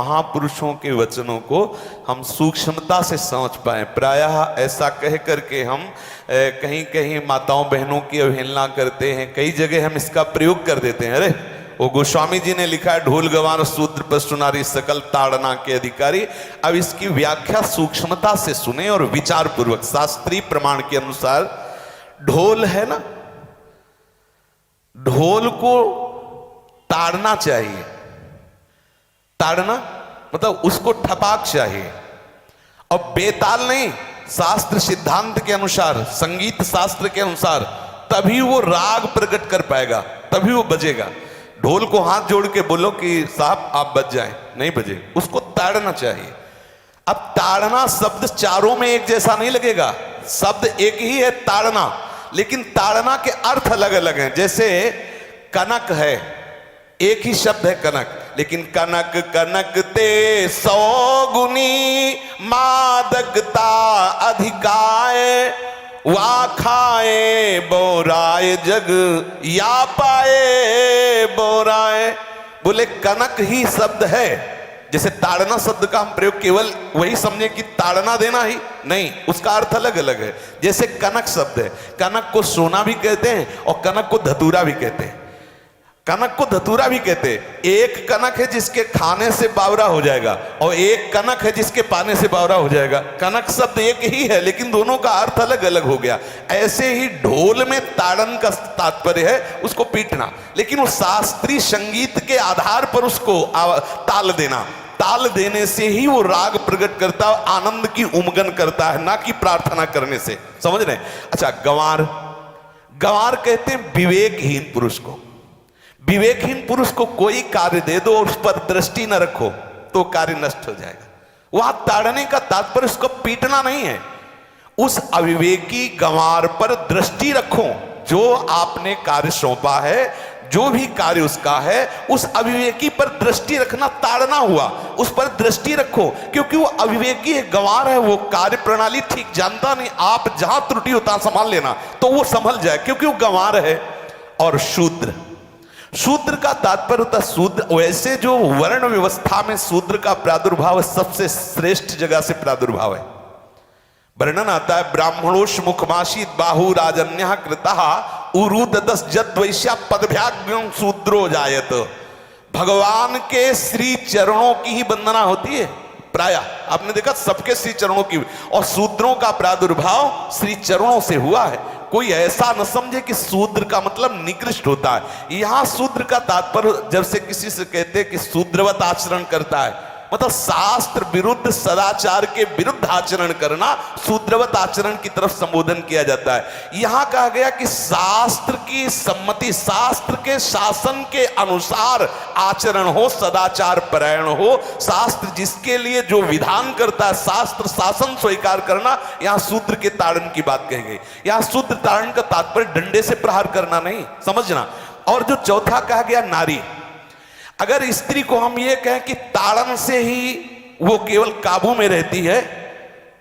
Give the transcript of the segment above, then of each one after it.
महापुरुषों के वचनों को हम सूक्ष्मता से समझ पाए। प्रायः ऐसा कह करके हम कहीं कहीं माताओं बहनों की अवहेलना करते हैं, कई जगह हम इसका प्रयोग कर देते हैं। अरे वो गोस्वामी जी ने लिखा है, ढोल गवार शूद्र पशु नारी सकल ताड़ना के अधिकारी। अब इसकी व्याख्या सूक्ष्मता से सुने और विचार पूर्वक। शास्त्रीय प्रमाण के अनुसार ढोल है ना, ढोल को ताड़ना चाहिए। ताड़ना मतलब उसको ठपाक चाहिए, और बेताल नहीं। शास्त्र सिद्धांत के अनुसार, संगीत शास्त्र के अनुसार तभी वो राग प्रकट कर पाएगा, तभी वो बजेगा। ढोल को हाथ जोड़ के बोलो कि साहब आप बज जाएं, नहीं बजे, उसको ताड़ना चाहिए। अब ताड़ना शब्द चारों में एक जैसा नहीं लगेगा, शब्द एक ही है ताड़ना, लेकिन ताड़ना के अर्थ अलग अलग हैं। जैसे कनक है, एक ही शब्द है कनक, लेकिन कनक कनक ते 100 गुनी मादकता अधिकाए, वा खाए बोराए जग या पाए बोराए। बोले कनक ही शब्द है। जैसे ताड़ना शब्द का हम प्रयोग केवल वही समझे कि ताड़ना देना ही नहीं, उसका अर्थ अलग अलग है। जैसे कनक शब्द है, कनक को सोना भी कहते हैं और कनक को धतूरा भी कहते हैं। कनक को धतूरा भी कहते हैं। एक कनक है जिसके खाने से बावरा हो जाएगा, और एक कनक है जिसके पाने से बावरा हो जाएगा। कनक शब्द एक ही है, लेकिन दोनों का अर्थ अलग अलग हो गया। ऐसे ही ढोल में ताड़न का तात्पर्य है उसको पीटना, लेकिन वो शास्त्रीय संगीत के आधार पर उसको ताल देना। ताल देने से ही वो राग प्रकट करता है, आनंद की उमगन करता है, ना कि प्रार्थना करने से। समझ रहे? अच्छा, गंवार, गंवार कहते हैं विवेकहीन पुरुष को। विवेकहीन पुरुष को कोई कार्य दे दो और उस पर दृष्टि न रखो तो कार्य नष्ट हो जाएगा। वहां ताड़ने का तात्पर्य उसको पीटना नहीं है, उस अविवेकी गंवार पर दृष्टि रखो। जो आपने कार्य सौंपा है, जो भी कार्य उसका है, उस अविवेकी पर दृष्टि रखना ताड़ना हुआ। उस पर दृष्टि रखो, क्योंकि वो अविवेकी है, गंवार है, वो कार्य प्रणाली ठीक जानता नहीं। आप जहां त्रुटि होता संभाल लेना तो वो संभल जाए, क्योंकि वो गंवार है। और शूद्र, शूद्र का तात्पर्य होता है शूद्र। वैसे जो वर्ण व्यवस्था में शूद्र का प्रादुर्भाव सबसे श्रेष्ठ जगह से प्रादुर्भाव है। वर्णन आता है, ब्राह्मणोष मुखमाशी बाहु राजन्य कृतः उरुददस जद वैश्या पदभ्याग्यं शूद्रो जायत। भगवान के श्री चरणों की ही वंदना होती है प्रायः। आपने देखा सबके श्री चरणों की, और शूद्रों का प्रादुर्भाव श्री चरणों से हुआ है। कोई ऐसा न समझे कि शूद्र का मतलब निकृष्ट होता है। यहां शूद्र का तात्पर्य, जब से किसी से कहते हैं कि शूद्रवत आचरण करता है, मतलब शास्त्र विरुद्ध, सदाचार के विरुद्ध आचरण करना, शूद्रवत आचरण की तरफ संबोधन किया जाता है। यहां कहा गया कि शास्त्र की सम्मति, शास्त्र के शासन के अनुसार आचरण हो, सदाचार परायण हो। शास्त्र जिसके लिए जो विधान करता है, शास्त्र शासन स्वीकार करना, यहां शूद्र के ताड़न की बात कही गई। यहां शूद्र ताड़न का तात्पर्य डंडे से प्रहार करना नहीं, समझना। और जो चौथा कहा गया नारी, अगर स्त्री को हम ये कहें कि ताड़न से ही वो केवल काबू में रहती है,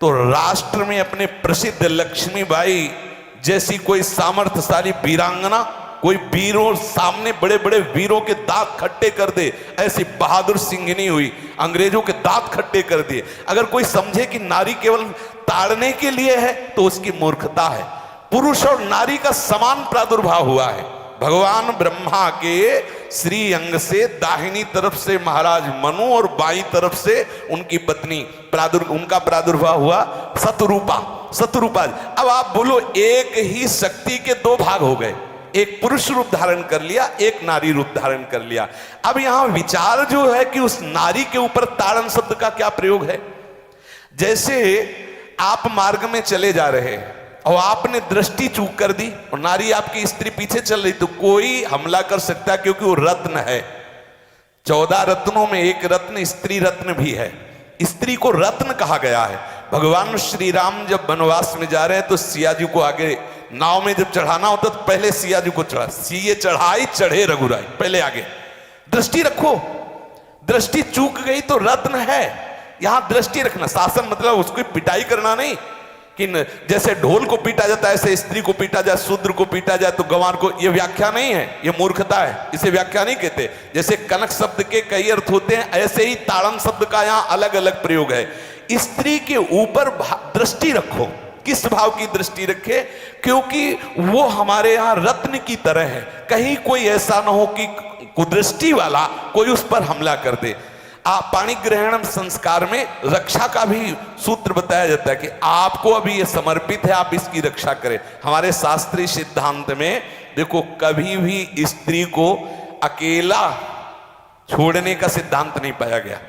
तो राष्ट्र में अपने प्रसिद्ध लक्ष्मीबाई जैसी कोई सामर्थ्यशाली वीरांगना, कोई वीरों सामने बड़े बड़े वीरों के दांत खट्टे कर दे, ऐसी बहादुर सिंघनी हुई, अंग्रेजों के दांत खट्टे कर दिए। अगर कोई समझे कि नारी केवल ताड़ने के लिए है तो उसकी मूर्खता है। पुरुष और नारी का समान प्रादुर्भाव हुआ है। भगवान ब्रह्मा के श्री अंग से दाहिनी तरफ से महाराज मनु और बाईं तरफ से उनकी पत्नी उनका प्रादुर्भाव हुआ शतरूपा। शतरूपा, अब आप बोलो, एक ही शक्ति के दो भाग हो गए, एक पुरुष रूप धारण कर लिया, एक नारी रूप धारण कर लिया। अब यहां विचार जो है कि उस नारी के ऊपर ताड़न शब्द का क्या प्रयोग है। जैसे आप मार्ग में चले जा रहे हैं और आपने दृष्टि चूक कर दी और नारी आपकी स्त्री पीछे चल रही, तो कोई हमला कर सकता है, क्योंकि वो रत्न है। 14 रत्नों में एक रत्न स्त्री रत्न भी है। स्त्री को रत्न कहा गया है। भगवान श्री राम जब वनवास में जा रहे हैं तो सिया जी को आगे नाव में जब चढ़ाना होता तो पहले सिया जी को चढ़ा, सीए चढ़ाई चढ़े रघुराई, पहले आगे। दृष्टि रखो, दृष्टि चूक गई तो रत्न है। यहां दृष्टि रखना, शासन मतलब उसकी पिटाई करना नहीं, कि जैसे ढोल को पीटा जाता है ऐसे स्त्री को पीटा जाए, शूद्र को पीटा जाए तो गंवार को, ये व्याख्या नहीं है, ये मूर्खता है, इसे व्याख्या नहीं कहते। जैसे कनक शब्द के कई अर्थ होते हैं, ऐसे ही ताड़न शब्द का यहाँ अलग अलग प्रयोग है। स्त्री के ऊपर दृष्टि रखो, किस भाव की दृष्टि रखे, क्योंकि वो हमारे यहाँ रत्न की तरह है, कहीं कोई ऐसा ना हो कि कुदृष्टि वाला कोई उस पर हमला कर दे। पाणी ग्रहण संस्कार में रक्षा का भी सूत्र बताया जाता है कि आपको अभी ये समर्पित है, आप इसकी रक्षा करें। हमारे शास्त्रीय सिद्धांत में देखो कभी भी स्त्री को अकेला छोड़ने का सिद्धांत नहीं पाया गया।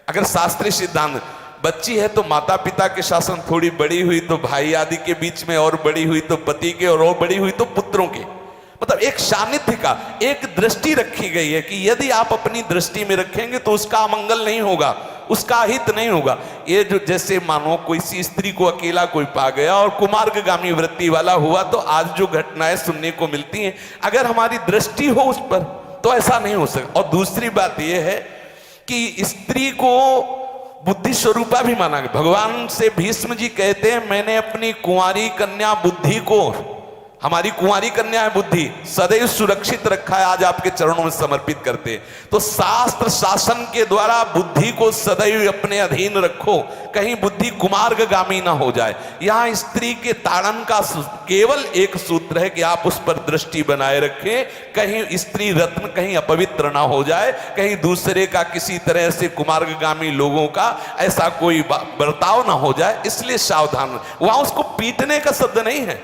अगर शास्त्रीय सिद्धांत, बच्ची है तो माता पिता के शासन, थोड़ी बड़ी हुई तो भाई आदि के बीच में, और बड़ी हुई तो पति के, और बड़ी हुई तो पुत्रों के, मतलब एक सानिध्य का एक दृष्टि रखी गई है कि यदि आप अपनी दृष्टि में रखेंगे तो उसका अमंगल नहीं होगा, उसका हित नहीं होगा। ये जो जैसे मानो कोई सी स्त्री को अकेला कोई पा गया और कुमार्गामी वृत्ति वाला हुआ, तो आज जो घटनाएं सुनने को मिलती हैं, अगर हमारी दृष्टि हो उस पर तो ऐसा नहीं हो सकता। और दूसरी बात यह है कि स्त्री को बुद्धि स्वरूपा भी माना गया। भगवान से भीष्म जी कहते हैं, मैंने अपनी कुंवारी कन्या बुद्धि को, हमारी कुंवारी कन्या है बुद्धि, सदैव सुरक्षित रखा है, आज आपके चरणों में समर्पित करते हैं। तो शास्त्र शासन के द्वारा बुद्धि को सदैव अपने अधीन रखो, कहीं बुद्धि कुमार्गामी ना हो जाए। यहाँ स्त्री के ताड़न का केवल एक सूत्र है कि आप उस पर दृष्टि बनाए रखें, कहीं स्त्री रत्न कहीं अपवित्र ना हो जाए, कहीं दूसरे का किसी तरह से कुमार्गामी लोगों का ऐसा कोई बर्ताव ना हो जाए, इसलिए सावधान। वहां उसको पीटने का शब्द नहीं है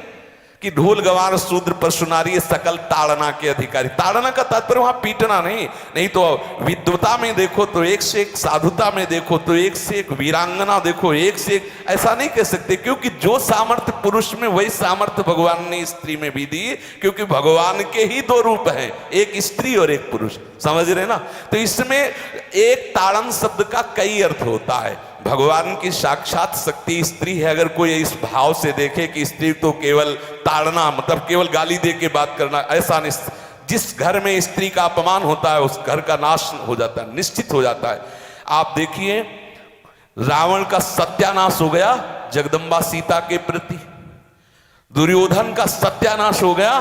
कि ढोल गवार शूद्र परशु नारी सकल ताड़ना के अधिकारी। ताड़ना का तात्पर्य वहां पीटना नहीं तो विद्वता में देखो तो एक से एक, साधुता में देखो तो एक से एक, वीरांगना देखो एक से एक, ऐसा नहीं कह सकते, क्योंकि जो सामर्थ्य पुरुष में वही सामर्थ्य भगवान ने स्त्री में भी दी, क्योंकि भगवान के ही दो रूप हैं, एक स्त्री और एक पुरुष, समझ रहे ना। तो इसमें एक ताड़न शब्द का कई अर्थ होता है। भगवान की साक्षात शक्ति स्त्री है, अगर कोई इस भाव से देखे कि स्त्री तो केवल ताड़ना, मतलब केवल गाली दे के बात करना, ऐसा नहीं। जिस घर में स्त्री का अपमान होता है उस घर का नाश हो जाता है, निश्चित हो जाता है। आप देखिए रावण का सत्यानाश हो गया जगदम्बा सीता के प्रति, दुर्योधन का सत्यानाश हो गया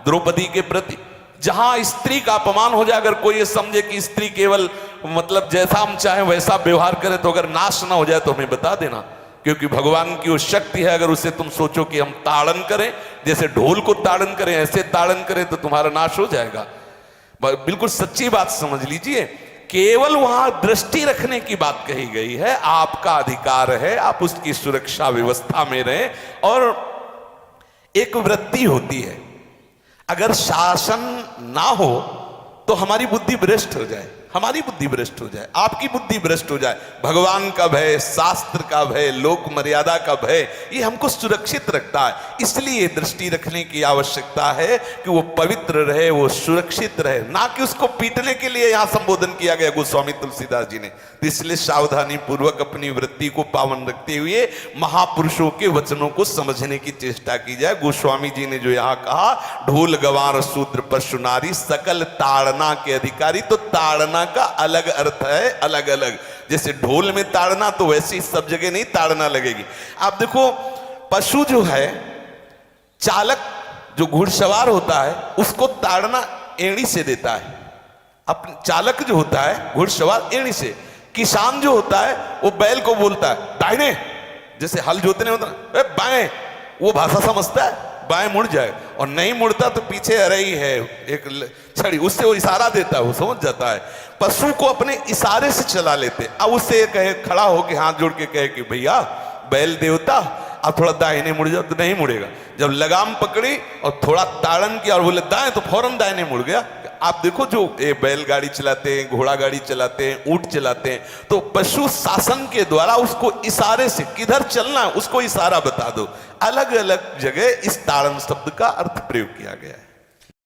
द्रौपदी के प्रति। जहां स्त्री का अपमान हो जाए, अगर कोई ये समझे कि स्त्री केवल मतलब जैसा हम चाहे वैसा व्यवहार करे, तो अगर नाश ना हो जाए तो हमें बता देना, क्योंकि भगवान की वो शक्ति है। अगर उसे तुम सोचो कि हम ताड़न करें, जैसे ढोल को ताड़न करें ऐसे ताड़न करें, तो तुम्हारा नाश हो जाएगा। बिल्कुल सच्ची बात समझ लीजिए, केवल वहां दृष्टि रखने की बात कही गई है। आपका अधिकार है, आप उसकी सुरक्षा व्यवस्था में रहें। और एक वृत्ति होती है, अगर शासन ना हो तो हमारी बुद्धि भ्रष्ट हो जाए, हमारी बुद्धि भ्रष्ट हो जाए, आपकी बुद्धि भ्रष्ट हो जाए। भगवान का भय, शास्त्र का भय, लोक मर्यादा का भय, ये हमको सुरक्षित रखता है। इसलिए दृष्टि रखने की आवश्यकता है कि वो पवित्र रहे, वो सुरक्षित रहे, ना कि उसको पीटने के लिए यहाँ संबोधन किया गया गोस्वामी तुलसीदास जी ने। इसलिए सावधानी पूर्वक अपनी वृत्ति को पावन रखते हुए महापुरुषों के वचनों को समझने की चेष्टा की जाए। गोस्वामी जी ने जो यहाँ कहा, ढोल गवार शूद्र परशु नारी सकल ताड़ना के अधिकारी, तो ताड़ना का अलग अर्थ है, अलग अलग। जैसे ढोल में ताड़ना, तो वैसे ही सब जगह नहीं ताड़ना लगेगी। आप देखो पशु जो है, चालक जो घुड़सवार होता है उसको ताड़ना एड़ी से देता है, अपने चालक जो होता है घुड़सवार एड़ी से। किसान जो होता है वो बैल को बोलता है दाहिने, जैसे हल जोतने होता है बाएं, वो भाषा समझता है, बाएं मुड़ जाए, और नहीं मुड़ता तो पीछे अरई है एक छड़ी, उससे वो इशारा देता है, वो समझ जाता है। पशु को अपने इशारे से चला लेते। अब उससे कहे, खड़ा होकर हाथ जोड़ के कहे कि भैया बैल देवता आप थोड़ा दाहिने मुड़ जाओ, तो नहीं मुड़ेगा। जब लगाम पकड़ी और थोड़ा ताड़न किया और बोले दाएं, तो फौरन दाहिने मुड़ गया। आप देखो जो बैलगाड़ी चलाते हैं, घोड़ा गाड़ी चलाते हैं, ऊंट चलाते हैं, तो पशु शासन के द्वारा उसको इशारे से किधर चलना है उसको इशारा बता दो। अलग अलग जगह इस ताड़न शब्द का अर्थ प्रयोग किया गया है।